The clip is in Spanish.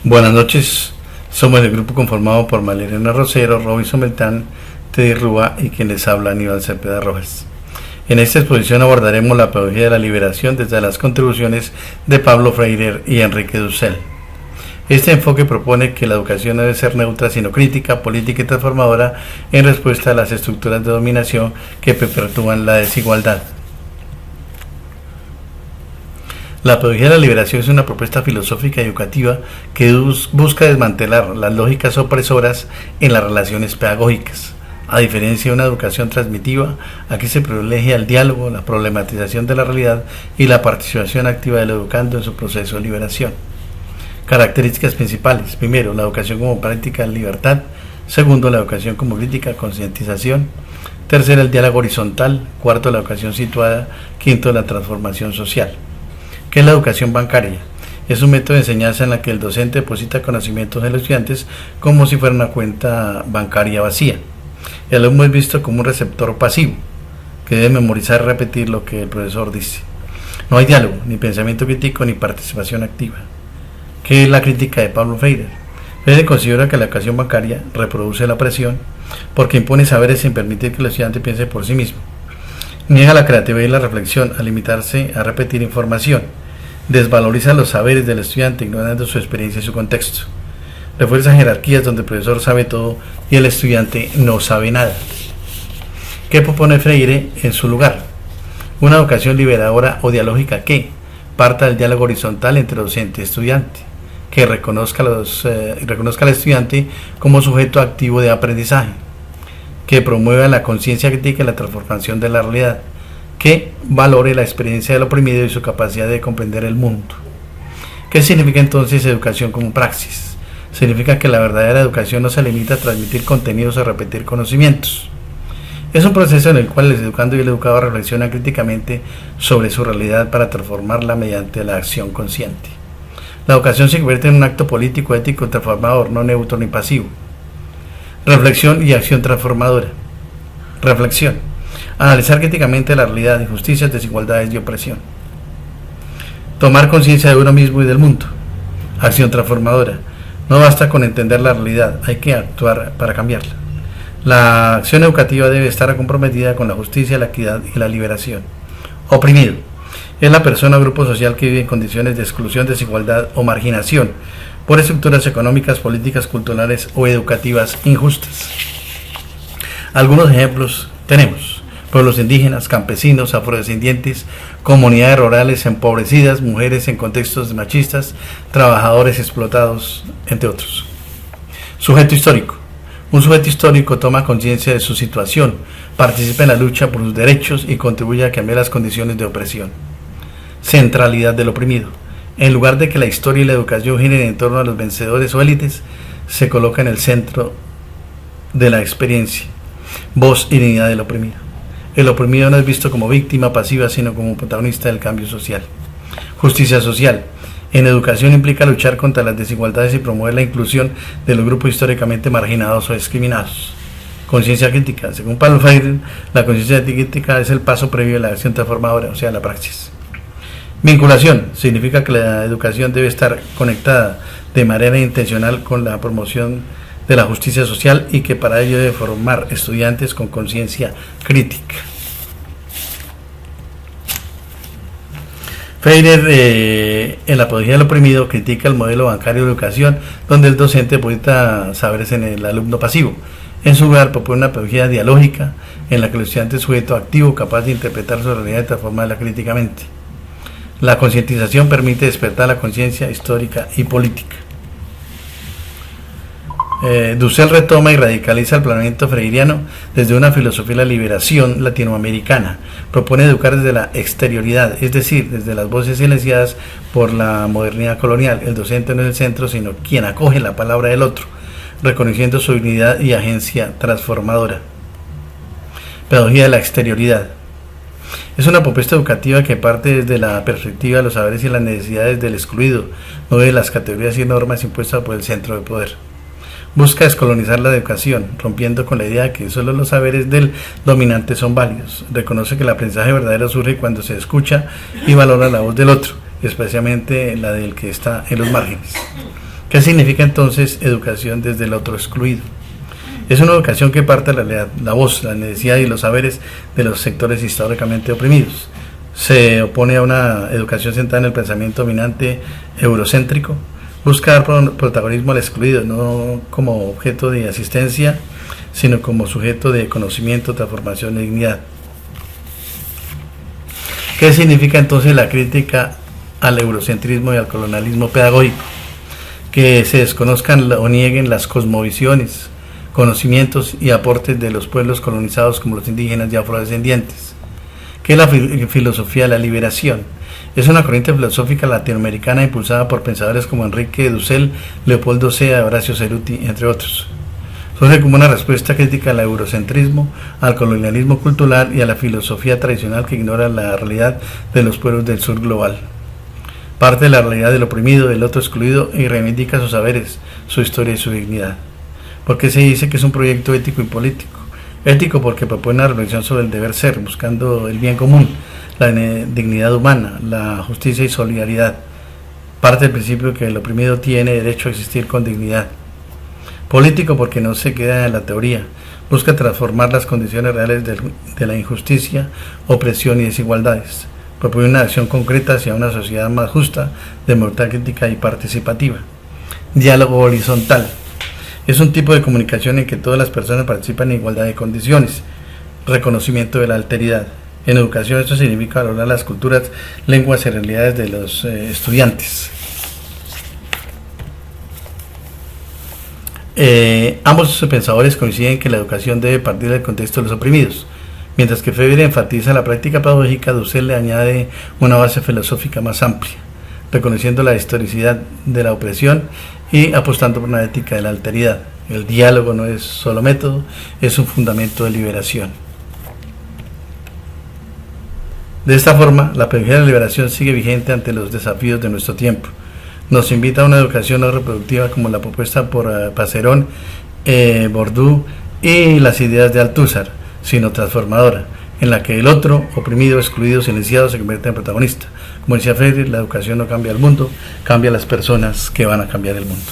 Buenas noches, somos el grupo conformado por Malena Rosero, Robinson Beltrán, Teddy Rúa y quien les habla, Aníbal Cepeda Rojas. En esta exposición abordaremos la pedagogía de la liberación desde las contribuciones de Pablo Freire y Enrique Dussel. Este enfoque propone que la educación no debe ser neutra, sino crítica, política y transformadora en respuesta a las estructuras de dominación que perpetúan la desigualdad. La pedagogía de la liberación es una propuesta filosófica y educativa que busca desmantelar las lógicas opresoras en las relaciones pedagógicas. A diferencia de una educación transmitiva, aquí se privilegia el diálogo, la problematización de la realidad y la participación activa del educando en su proceso de liberación. Características principales: primero, la educación como práctica de libertad; segundo, la educación como crítica, concientización; tercero, el diálogo horizontal; cuarto, la educación situada; quinto, la transformación social. ¿Qué es la educación bancaria? Es un método de enseñanza en la que el docente deposita conocimientos en los estudiantes como si fuera una cuenta bancaria vacía. El alumno es visto como un receptor pasivo, que debe memorizar y repetir lo que el profesor dice. No hay diálogo, ni pensamiento crítico, ni participación activa. ¿Qué es la crítica de Pablo Freire? Freire considera que la educación bancaria reproduce la presión porque impone saberes sin permitir que el estudiante piense por sí mismo. Niega la creatividad y la reflexión al limitarse a repetir información. Desvaloriza los saberes del estudiante ignorando su experiencia y su contexto. Refuerza jerarquías donde el profesor sabe todo y el estudiante no sabe nada. ¿Qué propone Freire en su lugar? Una educación liberadora o dialógica que parta del diálogo horizontal entre docente y estudiante, que reconozca al estudiante como sujeto activo de aprendizaje, que promueva la conciencia crítica y la transformación de la realidad, que valore la experiencia del oprimido y su capacidad de comprender el mundo. ¿Qué significa entonces educación como praxis? Significa que la verdadera educación no se limita a transmitir contenidos o a repetir conocimientos. Es un proceso en el cual el educando y el educador reflexionan críticamente sobre su realidad para transformarla mediante la acción consciente. La educación se convierte en un acto político, ético, transformador, no neutro ni pasivo. Reflexión y acción transformadora. Reflexión: analizar críticamente la realidad, injusticias, desigualdades y opresión. Tomar conciencia de uno mismo y del mundo. Acción transformadora: no basta con entender la realidad, hay que actuar para cambiarla. La acción educativa debe estar comprometida con la justicia, la equidad y la liberación. Oprimido: es la persona o grupo social que vive en condiciones de exclusión, desigualdad o marginación por estructuras económicas, políticas, culturales o educativas injustas. Algunos ejemplos tenemos: pueblos indígenas, campesinos, afrodescendientes, comunidades rurales empobrecidas, mujeres en contextos machistas, trabajadores explotados, entre otros. Sujeto histórico: un sujeto histórico toma conciencia de su situación, participa en la lucha por sus derechos y contribuye a cambiar las condiciones de opresión. Centralidad del oprimido: en lugar de que la historia y la educación giren en torno a los vencedores o élites, se coloca en el centro de la experiencia. Voz y dignidad del oprimido: el oprimido no es visto como víctima pasiva, sino como protagonista del cambio social. Justicia social: en educación implica luchar contra las desigualdades y promover la inclusión de los grupos históricamente marginados o discriminados. Conciencia crítica: según Pablo Freire, la conciencia crítica es el paso previo a la acción transformadora, o sea, la praxis. Vinculación: significa que la educación debe estar conectada de manera intencional con la promoción de la justicia social y que para ello debe formar estudiantes con conciencia crítica. Freire, en la pedagogía del oprimido, critica el modelo bancario de educación donde el docente deposita saberes en el alumno pasivo. En su lugar, propone una pedagogía dialógica en la que el estudiante es sujeto activo, capaz de interpretar su realidad y transformarla críticamente. La concientización permite despertar la conciencia histórica y política. Dussel retoma y radicaliza el planteamiento freiriano desde una filosofía de la liberación latinoamericana. Propone educar desde la exterioridad, es decir, desde las voces silenciadas por la modernidad colonial. El docente no es el centro, sino quien acoge la palabra del otro, reconociendo su dignidad y agencia transformadora. Pedagogía de la exterioridad: es una propuesta educativa que parte desde la perspectiva de los saberes y las necesidades del excluido, no de las categorías y normas impuestas por el centro de poder. Busca descolonizar la educación, rompiendo con la idea de que solo los saberes del dominante son válidos. Reconoce que el aprendizaje verdadero surge cuando se escucha y valora la voz del otro, especialmente la del que está en los márgenes. ¿Qué significa entonces educación desde el otro excluido? Es una educación que parte de la voz, la necesidad y los saberes de los sectores históricamente oprimidos. Se opone a una educación centrada en el pensamiento dominante eurocéntrico. Busca dar protagonismo al excluido, no como objeto de asistencia, sino como sujeto de conocimiento, transformación y dignidad. ¿Qué significa entonces la crítica al eurocentrismo y al colonialismo pedagógico? Que se desconozcan o nieguen las cosmovisiones, conocimientos y aportes de los pueblos colonizados como los indígenas y afrodescendientes. ¿Qué es la filosofía de la liberación? Es una corriente filosófica latinoamericana impulsada por pensadores como Enrique Dussel, Leopoldo Sea, Horacio Ceruti, entre otros. Surge como una respuesta crítica al eurocentrismo, al colonialismo cultural y a la filosofía tradicional que ignora la realidad de los pueblos del sur global. Parte de la realidad del oprimido, del otro excluido, y reivindica sus saberes, su historia y su dignidad. ¿Por qué se dice que es un proyecto ético y político? Ético porque propone una reflexión sobre el deber ser, buscando el bien común, la dignidad humana, la justicia y solidaridad. Parte del principio que el oprimido tiene derecho a existir con dignidad. Político porque no se queda en la teoría, busca transformar las condiciones reales de la injusticia, opresión y desigualdades. Propone una acción concreta hacia una sociedad más justa, democrática y participativa. Diálogo horizontal. Es un tipo de comunicación en que todas las personas participan en igualdad de condiciones. Reconocimiento de la alteridad. En educación esto significa valorar las culturas, lenguas y realidades de los estudiantes. Ambos pensadores coinciden que la educación debe partir del contexto de los oprimidos. Mientras que Freire enfatiza la práctica pedagógica, Dussel le añade una base filosófica más amplia, reconociendo la historicidad de la opresión y apostando por una ética de la alteridad. El diálogo no es solo método, es un fundamento de liberación. De esta forma, la pedagogía de la liberación sigue vigente ante los desafíos de nuestro tiempo. Nos invita a una educación no reproductiva como la propuesta por Passerón, Bourdieu y las ideas de Althusser, sino transformadora, en la que el otro, oprimido, excluido, silenciado, se convierte en protagonista. Como decía Freire, la educación no cambia el mundo, cambia las personas que van a cambiar el mundo.